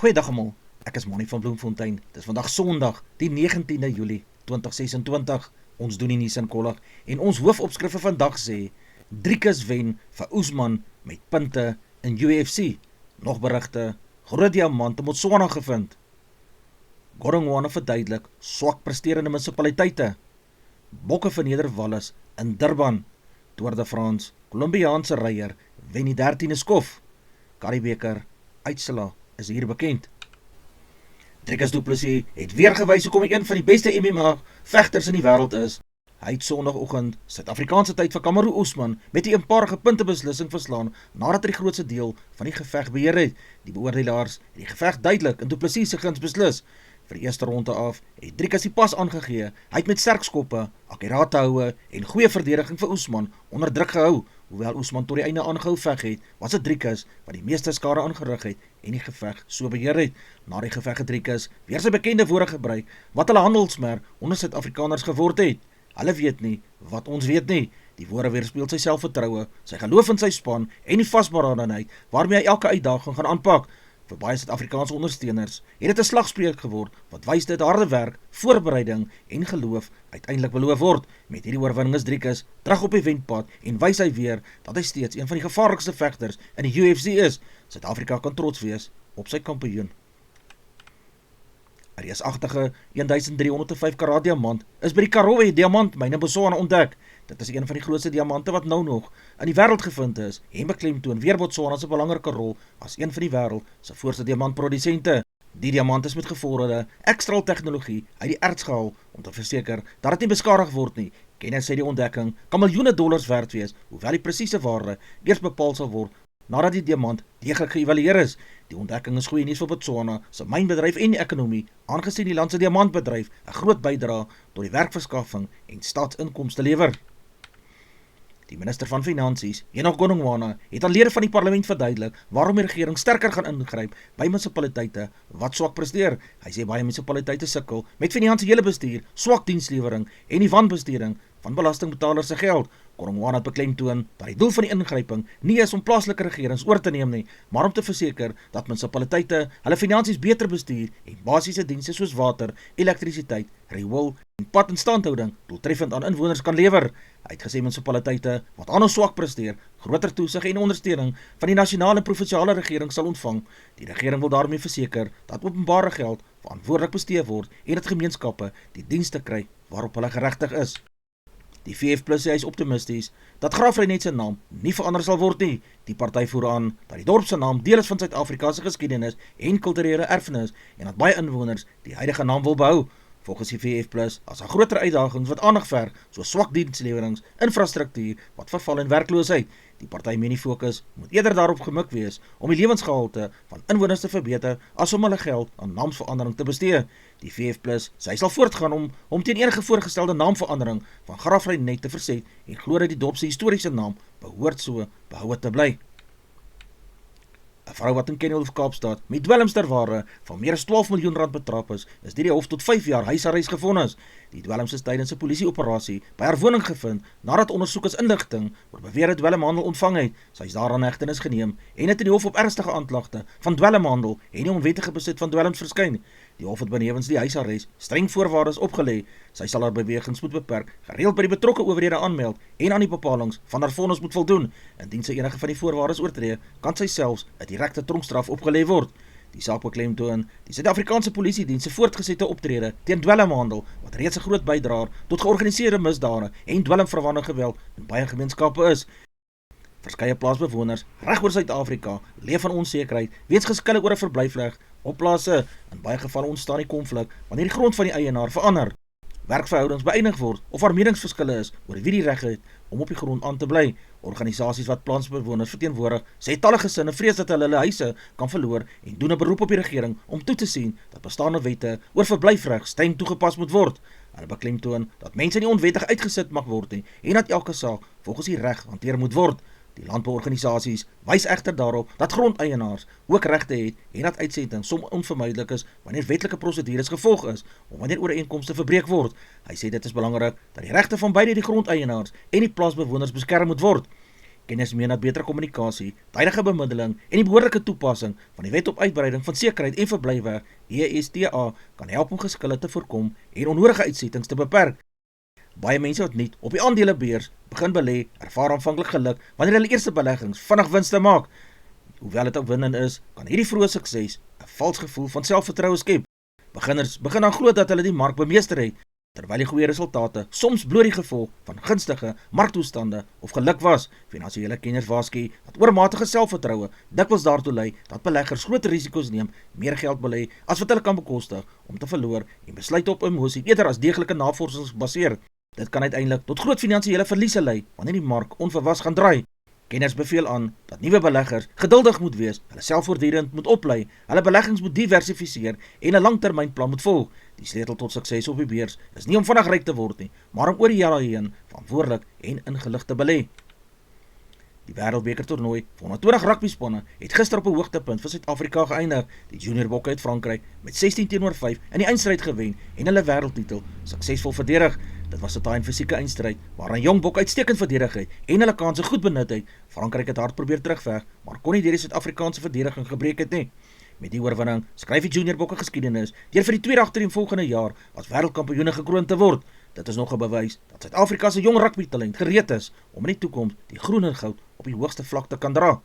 Goeiedag almal, ek is Mannie van Bloemfontein. Dit is vandag Sondag, die 19de Julie 2026. Ons doen die nuus in kollig en ons hoofopskrifte vandag sê: Driekus wen vir Oesman met punte in UFC. Nog berigte: groot diamant in Botswana gevind. Godongwana verduidelik swak presterende munisipaliteite. Bokke verneder Wallis in Durban. Tour de France, Colombiaanse ryer wen die 13de skof. Karibeker uitslae is hier bekend. Driekus Du Plessis het weer gewys hoekom hy een van die beste MMA vegters in die wêreld is. Hy het Sondagoggend Suid-Afrikaanse tyd vir Kamaru Usman met 'n eenparige puntebeslissing verslaan nadat hy die grootste deel van die geveg beheer het. Die beoordelaars het die geveg duidelik in Du Plessis se guns beslis. Vir die eerste ronde af het Driekus die pas aangegee. Hy het met sterk skoppe, akkurate houe en goeie verdediging vir Usman onder druk gehou. Hoewel Usman tot die einde aangehou veg het, was dit Driekus wat die meeste skade aangerig het en die geveg so beheer het. Na die geveg het Driekus weer sy bekende woorde gebruik wat hulle handelsmerk onder Suid-Afrikaners geword het. Hulle weet nie wat ons weet nie. Die woorde weerspieël sy selfvertroue, sy geloof in sy span en die vasberadenheid waarmee hy elke uitdaging gaan aanpak. Vir baie Suid-Afrikaanse ondersteuners het dit 'n slagspreuk geword wat wys dat harde werk, voorbereiding en geloof uiteindelik beloof word. Met hierdie oorwinning is Driekus terug op die wenpad en wys hy weer dat hy steeds een van die gevaarlikste vegters in die UFC is. Suid-Afrika kan trots wees op sy kampioen. 'n reusagtige 1305 karat diamant is by die Karowe diamantmyn in Botswana ontdek. Dit is een van die grootste diamante wat nou nog in die wêreld gevind is en beklemtoon weer Botswana se belangrike rol as een van die wêreld se voorste diamantprodusente. Die diamant is met gevorderde ekstra tegnologie uit die erts gehaal om te verseker dat dit nie beskadig word nie. Kenners sê die ontdekking kan miljoene dollars werd wees, hoewel die presiese waarde eers bepaal sal word nadat die diamant deeglik geëvalueer is. Die ontdekking is goeie nuus vir Botswana se mynbedryf en die ekonomie, aangesien die land se diamantbedryf 'n groot bydrae tot die werkverskaffing en staatsinkomste lewer. Die minister van Finansies, Enoch Godongwana, het aan lede van die parlement verduidelik waarom die regering sterker gaan ingryp by munisipaliteite wat swak presteer. Hy sê baie munisipaliteite sukkel met finansiële bestuur, swak dienslewering en die wanbesteding van belastingbetalers se geld. Godongwana het beklemtoon dat die doel van die ingryping nie is om plaaslike regerings oor te neem nie, maar om te verseker dat munisipaliteite hulle finansies beter bestuur en basiese dienste soos water, elektrisiteit, riool en padinstandhouding doeltreffend aan inwoners kan lewer. Hy het gesê munisipaliteite wat aanhou swak presteer, groter toesig en ondersteuning van die nasionale en provinsiale regering sal ontvang. Die regering wil daarmee verseker dat openbare geld verantwoordelik bestee word en dat gemeenskappe die dienste kry waarop hulle geregtig is. Die VF+ sê hy is optimisties dat Graafrenet se naam nie verander sal word nie. Die party voer aan dat die dorp se naam deel is van Suid-Afrika se geskiedenis en kulturele erfenis en dat baie inwoners die huidige naam wil behou. Volgens die VF+ as daar groter uitdagings wat aandag verg, soos swak dienslewerings, infrastruktuur wat verval en werkloosheid. Die party meen die fokus moet eerder daarop gemik wees om die lewensgehalte van inwoners te verbeter as om hulle geld aan naamsverandering te bestee. Die VF+ sê hy sal voortgaan om teen enige voorgestelde naamverandering van Graafrenet te verset en glo dat die dorp se historiese naam behoort so behoue te bly. 'n Vrou wat in Kenilworth, Kaapstad met dwelms ter waarde van meer as 12 miljoen rand betrap is deur die hof tot 5 jaar huisarrest gevonnis. Die dwelms is tydens 'n polisieoperasie by haar woning gevind nadat ondersoekers inligting oor beweerde dwelmhandel ontvang het. Sy is daaraan hegtenis geneem en het in die hof op ernstige aanklagte van dwelmhandel en die onwettige besit van dwelms verskyn. Die hof het benewens die huisarrest streng voorwaardes opgelê. Sy sal haar bewegings moet beperk, gereeld by die betrokke owerhede aanmeld en aan die bepalinge van haar vonnis moet voldoen. Indien sy enige van die voorwaardes oortree, kan sy selfs 'n direkte tronkstraf opgelê word. Die saak beklemtoon die Suid-Afrikaanse Polisiediens se voortgesette optrede teen dwelmhandel wat reeds 'n groot bydraer tot georganiseerde misdade en dwelmverwante geweld in baie gemeenskappe is. Verskeie plaasbewoners reg oor Suid-Afrika leef van onsekerheid weens geskille oor 'n verblyfreg op plase. In baie gevalle ontstaan die konflik wanneer die grond van die eienaar verander, werkverhoudings beëindig word of daar meningsverskille is oor wie die reg het om op die grond aan te bly. Organisasies wat plaasbewoners verteenwoordig, sê talle gesinne vrees dat hulle huise kan verloor en doen 'n beroep op die regering om toe te sien dat bestaande wette oor verblyfreg streng toegepas moet word. Hulle beklemtoon dat mense nie onwettig uitgesit mag word nie en dat elke saak volgens die reg hanteer moet word. Die landbouorganisasies wys egter daarop dat grondeienaars ook regte het en dat uitsetting soms onvermydelik is wanneer wetlike prosedures gevolg is of wanneer ooreenkomste verbreek word. Hy sê dit is belangrik dat die regte van beide die grondeienaars en die plaasbewoners beskerm moet word. Kenners meen dat beter kommunikasie, tydige bemiddeling en die behoorlike toepassing van die wet op uitbreiding van sekerheid en verblyfwerk, WSTA, kan help om geskille te voorkom en onnodige uitsettings te beperk. Baie mense wat nie op die aandelebeurs begin belê, ervaar aanvanklik geluk wanneer hulle eerste beleggings vinnig wins te maak. Hoewel dit opwindend is, kan hierdie vroeë sukses 'n vals gevoel van selfvertroue skep. Beginners begin dan glo dat hulle die mark bemeester het, terwyl die goeie resultate soms bloot die gevolg van gunstige marktoestande of geluk was. Finansiële kenners waarsku dat oormatige selfvertroue dikwels daartoe lei dat beleggers groter risiko's neem, meer geld belê as wat hulle kan bekostig om te verloor en besluit op emosie eerder as deeglike navorsing baseer. Dit kan uiteindelik tot groot finansiële verliese lei wanneer die mark onverwas gaan draai. Kenners beveel aan dat nuwe beleggers geduldig moet wees, hulle selfvoortdurend moet oplei, hulle beleggings moet diversifiseer en 'n langtermynplan moet volg. Die sleutel tot sukses op die beurs is nie om vinnig ryk te word nie, maar om oor die jare heen verantwoordelik en ingelig te belê. Die Wêreldbeker toernooi vir 120 rugbyspanne het gister op 'n hoogtepunt vir Suid-Afrika geëindig. Die junior bokke uit Frankryk met 16-5 in die eindstryd gewen en hulle wêreldtitel suksesvol verdedig. Dit was 'n taai en fisieke eindstryd waarin jong bokke uitstekend verdedig het en hulle kanse goed benut het. Frankryk het hard probeer terugveg, maar kon nie deur die Suid-Afrikaanse verdediging gebreek het nie. Met die oorwinning skryf die junior bokke geskiedenis deur vir die tweede agtereenvolgende jaar as wêreldkampioene gekroon te word. Dit is nog 'n bewys dat Suid-Afrika se jong rugbytalent gereed is om in die toekoms die groen en goud op die hoogste vlak te kan dra.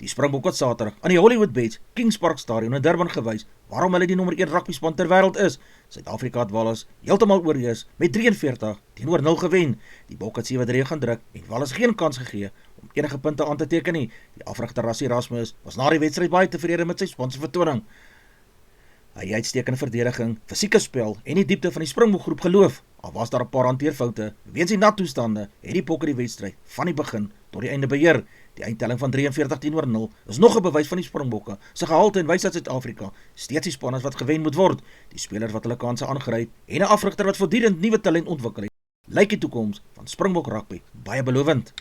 Die Springbokke het Saterdag aan die Hollywood Beach Kings Park Stadion in Durban gewys waarom hulle die nommer 1 rugbyspan ter wêreld is. Suid-Afrika het Wallis heeltemal oorheers met 43-0 gewen. Die Bokke het 7-3 gaan druk en Wallis geen kans gegee om enige punte aan te teken nie. Die afrigter Rassie Erasmus was na die wedstryd baie tevrede met sy span se vertoning. Hy het uitstekende verdediging, fisieke spel en die diepte van die Springbokgroep geloof. Al was daar 'n paar hanteerfoute weens die nattoestande, het die Bokke die wedstryd van die begin tot die einde beheer. Die eindtelling van 43-0 is nog 'n bewys van die Springbokke se gehalte en wys dat Suid-Afrika steeds die span is wat gewen moet word. Die spelers wat hulle kanse aangryp en 'n afrigter wat voortdurend nuwe talent ontwikkel het, lyk die toekoms van Springbok rugby baie belovend.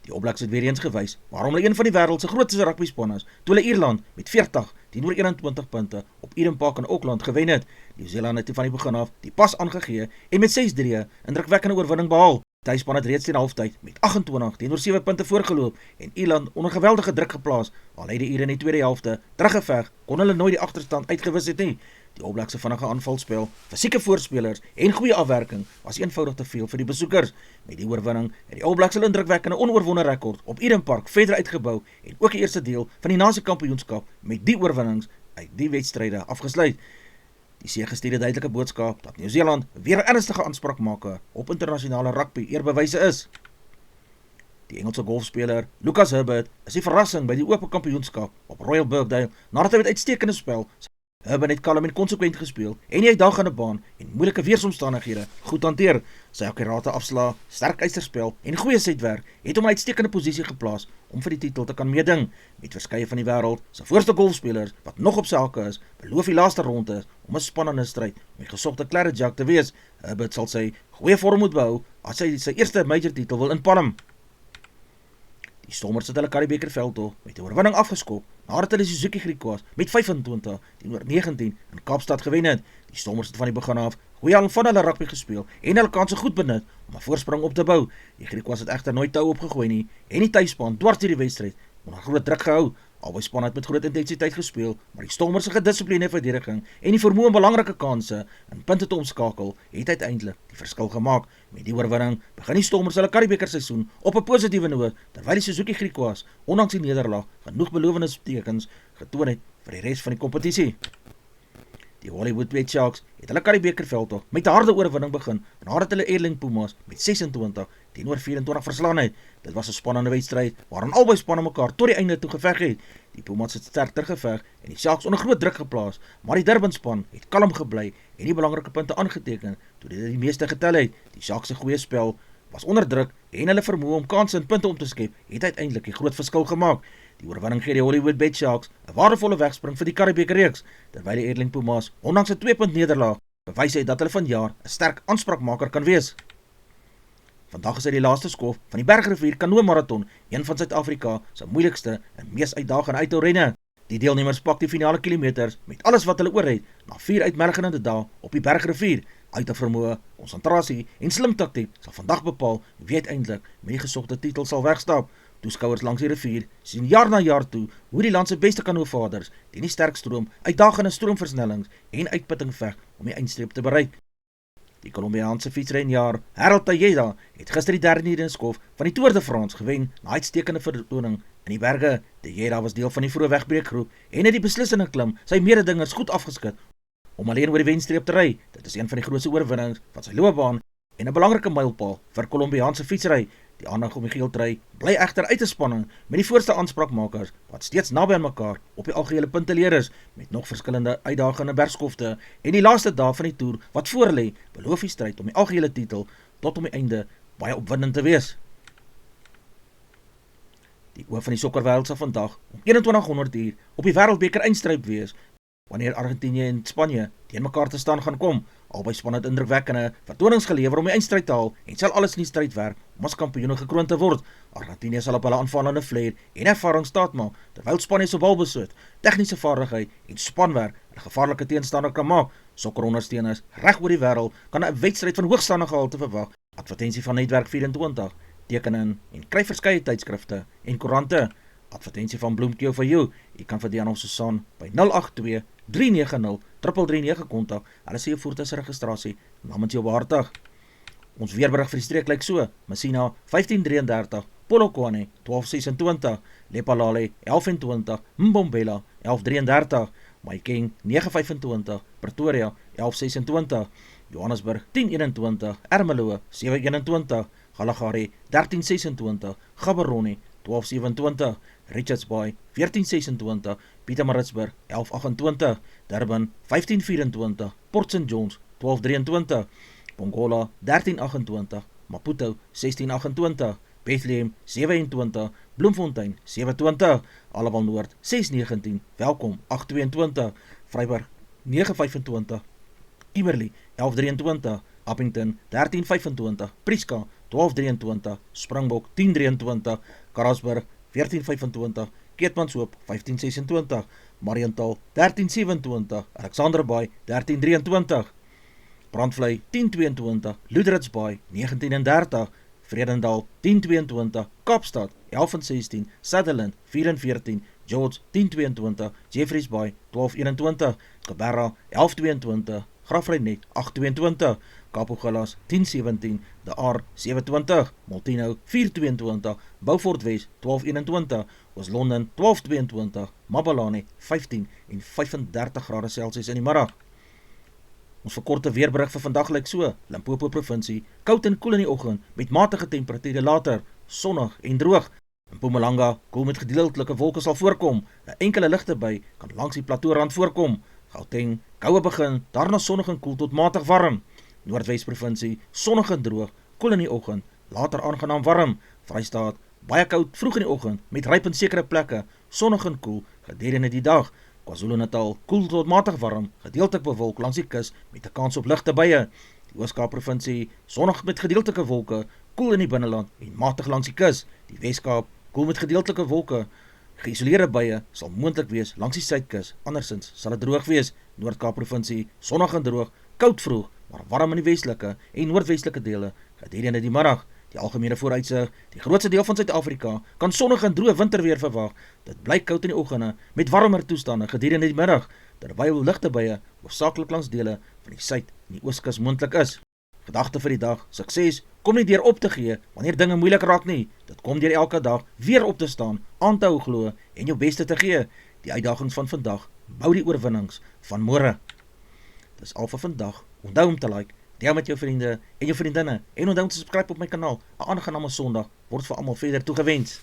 Die All Blacks het weer eens gewys waarom hulle een van die wêreld se grootste rugbyspanne is, toe hulle Ierland met 40-21 punte op Eden Park in Auckland gewen het. Nieu-Seeland het van die begin af die pas aangegee en met 6-3 'n indrukwekkende oorwinning behaal. Die span het reeds teen halftyd met 28-7 punte voorgeloop en Ierland onder geweldige druk geplaas. Al het die Ire in die tweede helfte teruggeveg, kon hulle nooit die agterstand uitgewis het nie. Die All Blacks se vinnige aanvalspel, fisieke voorspelers en goeie afwerking was eenvoudig te veel vir die besoekers. Met die oorwinning het die All Blacks hulle indrukwekkende onoorwonde rekord op Eden Park verder uitgebou en ook die eerste deel van die Nasiekampioenskap met die oorwinnings uit die wedstryde afgesluit. Die sege stuur 'n duidelike boodskap dat Nieu-Seeland weer 'n ernstige aanspraak maak op internasionale rugby eerbewyse is. Die Engelse golfspeler Lucas Herbert is die verrassing by die Ope Kampioenskap op Royal Birkdale nadat hy met uitstekende spel. Herbert het kalm en konsekwent gespeel en die uitdagende baan en moeilike weeromstandighede goed hanteer. Sy akkurate afslae, sterk ysterspel en goeie setwerk het hom in 'n uitstekende posisie geplaas om vir die titel te kan meeding. Met verskeie van die wêreld se voorste golfspelers wat nog op sy hakke is, beloof die laaste ronde om 'n spannende stryd om die gesogte Claddejack te wees. Herbert sal sy goeie vorm moet behou as hy sy eerste major titel wil inpalm. Die Stormers het hulle Currie-beker veldtog met 'n oorwinning afgeskop nadat hulle Suzuki Griquas met 25-19 in Kaapstad gewen het. Die Stormers het van die begin af goeie aan van hulle rugby gespeel en hulle kanse goed benut om 'n voorsprong op te bou. Die Griquas het egter nooit tou opgegooi nie en die tuisspan dwars deur die wedstryd onder groot druk gehou. Albei spanne het met groot intensiteit gespeel, maar die Stormers se gedissiplineerde verdediging en die vermoë om belangrike kanse in punte te omskakel het uiteindelik die verskil gemaak. Met die oorwinning begin die Stormers hulle Currie-beker seisoen op 'n positiewe noot, terwyl die Suzuki Griquas ondanks die nederlaag genoeg belowende tekens getoon het vir die res van die kompetisie. Die Hollywood Red Sharks het hulle Currie-beker veldtog met 'n harde oorwinning begin nadat hulle Erling Pumas met 26-24 verslaan het. Dit was 'n spannende wedstryd waarin albei spanne mekaar tot die einde toe geveg het. Die Pumas het sterk teruggeveg en die Sharks onder groot druk geplaas, maar die Durban span het kalm gebly en die belangrike punte aangeteken toe dit die meeste getel het. Die Sharks se goeie spel was onder druk en hulle vermoë om kanse en punte om te skep het uiteindelik 'n groot verskil gemaak. Die oorwinning gee die Hollywood Red Sharks 'n waardevolle wegspring vir die Currie-beker reeks, terwyl die Erling Pumas ondanks 'n 2-punt nederlaag bewys het dat hulle vanjaar 'n sterk aanspraakmaker kan wees. Vandag is hy die laaste skof van die Bergrivier Kanoe Marathon, een van Suid-Afrika se moeilikste en mees uitdagende uithoutrenne. Die deelnemers pak die finale kilometers met alles wat hulle oor het na 4 uitmergelende dae op die Bergrivier. Uithouvermoë, konsentrasie en slim taktiek sal vandag bepaal wie uiteindelik met die gesogte titel sal wegstap. Toeskouers langs die rivier sien jaar na jaar toe hoe die land se beste kanoevaders teen die sterk stroom, uitdagende stroomversnellings en uitputting veg om die eindstreep te bereik. Die Colombiaanse fietsrenjaer Harold Tejeda het gister die derde nedenskof van die Tour de France gewen na uitstekende vertoning in die berge. Tejeda was deel van die vroeë wegbreekgroep en het die beslissende klim sy mededingers goed afgeskit om alleen oor die wenstreep te ry. Dit is een van die grootste oorwinnings van sy loopbaan en 'n belangrike mylpaal vir Colombiaanse fietsry. Die aandag om die geeltrui bly egter uit te spanning met die voorste aanspraakmakers wat steeds naby aan mekaar op die algehele punteleer is met nog verskillende uitdagende bergskofte en die laaste dag van die toer wat voorlê beloof die stryd om die algehele titel tot om die einde baie opwindend te wees. Die oog van die sokkerwêreld sal vandag om 2100 uur op die wêreldbeker eindstryd wees wanneer Argentinië en Spanje teen mekaar te staan gaan kom. Albei span het indrukwekkende vertonings gelewer om die eindstryd te haal en sal alles in die stryd werk om as kampioene gekroon te word. Argentinië sal op hulle aanvallende flair en ervaring staat maak, terwyl Spanje se balbesit, tegniese vaardigheid en spanwerk 'n gevaarlike teenstander kan maak. Sokkerondersteuners reg oor die wêreld kan 'n wedstryd van hoogstaande gehalte verwag. Advertensie van Netwerk 24, teken in en kry verskeie tydskrifte en koerante. Advertensie van Bloemkeel vir jou. Jy kan vir Diana of Susan by 082 390 339 kontak. Hulle sê jou voertuigregistrasie namens jou behartig. Ons weerberig vir die streek lyk so: Messina 1533, Polokwane 1226, Lephalale 1120, Mbombela 1133, Mahikeng 925, Pretoria 1126, Johannesburg 1021, Ermelo 721, Kalahari 1326, Gaborone 1227, Richards Bay 1426, Pietermaritzburg 1128, Durban 1524, Port St Johns 1223, Pongola 1328, Maputo 1628, Bethlehem 27, Bloemfontein 27, Alawal Noord 619, Welkom 822, Vryburg 925, Kimberley 1123, Appington 1325, Prieska 1223, Springbok 1023, Karasburg 1425, Keetmanshoop 1526, Mariental 1327, Alexanderbaai 1323, Brandvlei 1022, Luderitz Bay 1930, Vredendal 1022, Kaapstad 1116, Sutherland 414, George 1022, Jeffreys Bay 1221, Geberra 1122, Grafreinet 822, Kapogalas 1017, De Aar 720, Molteno 422, Beaufort West 1221, Oos-London 1222, Mabalane 15 en 35 grade Celsius in die middag. Ons verkorte weerberig vir vandag lyk so: Limpopo provinsie, koud en koel in die oggend met matige temperature later, sonnig en droog. In Mpumalanga, koel met gedeeltelike wolke sal voorkom, 'n enkele ligte bui kan langs die plateaurand voorkom. Gauteng, koue begin, daarna sonnig en koel tot matig warm. Noordwes provinsie, sonnig en droog, koel in die oggend, later aangenaam warm. Vrystaat, baie koud vroeg in die oggend met ryp in sekere plekke, sonnig en koel gedurende die dag. KwaZulu-Natal, koel tot matig warm, gedeeltelik bewolk langs die kus met 'n kans op ligte buie. Die Oos-Kaap provinsie, sonnig met gedeeltelike wolke, koel in die binneland en matig langs die kus. Die Wes-Kaap, koel met gedeeltelike wolke, geïsoleerde buie sal moontlik wees langs die suidkus, andersins sal dit droog wees. Noord-Kaap provinsie, sonnig en droog, koud vroeg, maar warm in die westelike en noordwestelike dele gedurende die middag. Die algemene vooruitsig, die grootste deel van Suid-Afrika kan sonnig en droog winterweer verwag. Dit bly koud in die oggende met warmer toestande gedurende die middag, terwyl ligte buie hoofsaaklik langs dele van die suid en die ooskus moontlik is. Gedagte vir die dag: sukses kom nie deur op te gee wanneer dinge moeilik raak nie. Dit kom deur elke dag weer op te staan, aan te hou glo en jou beste te gee. Die uitdagings van vandag bou die oorwinnings van môre. Dis al vir vandag. Onthou om te like, deel met jou vriende en jou vriendinne en onthou om te subscribe op my kanaal. 'n aangename Sondag word vir almal verder toegewens.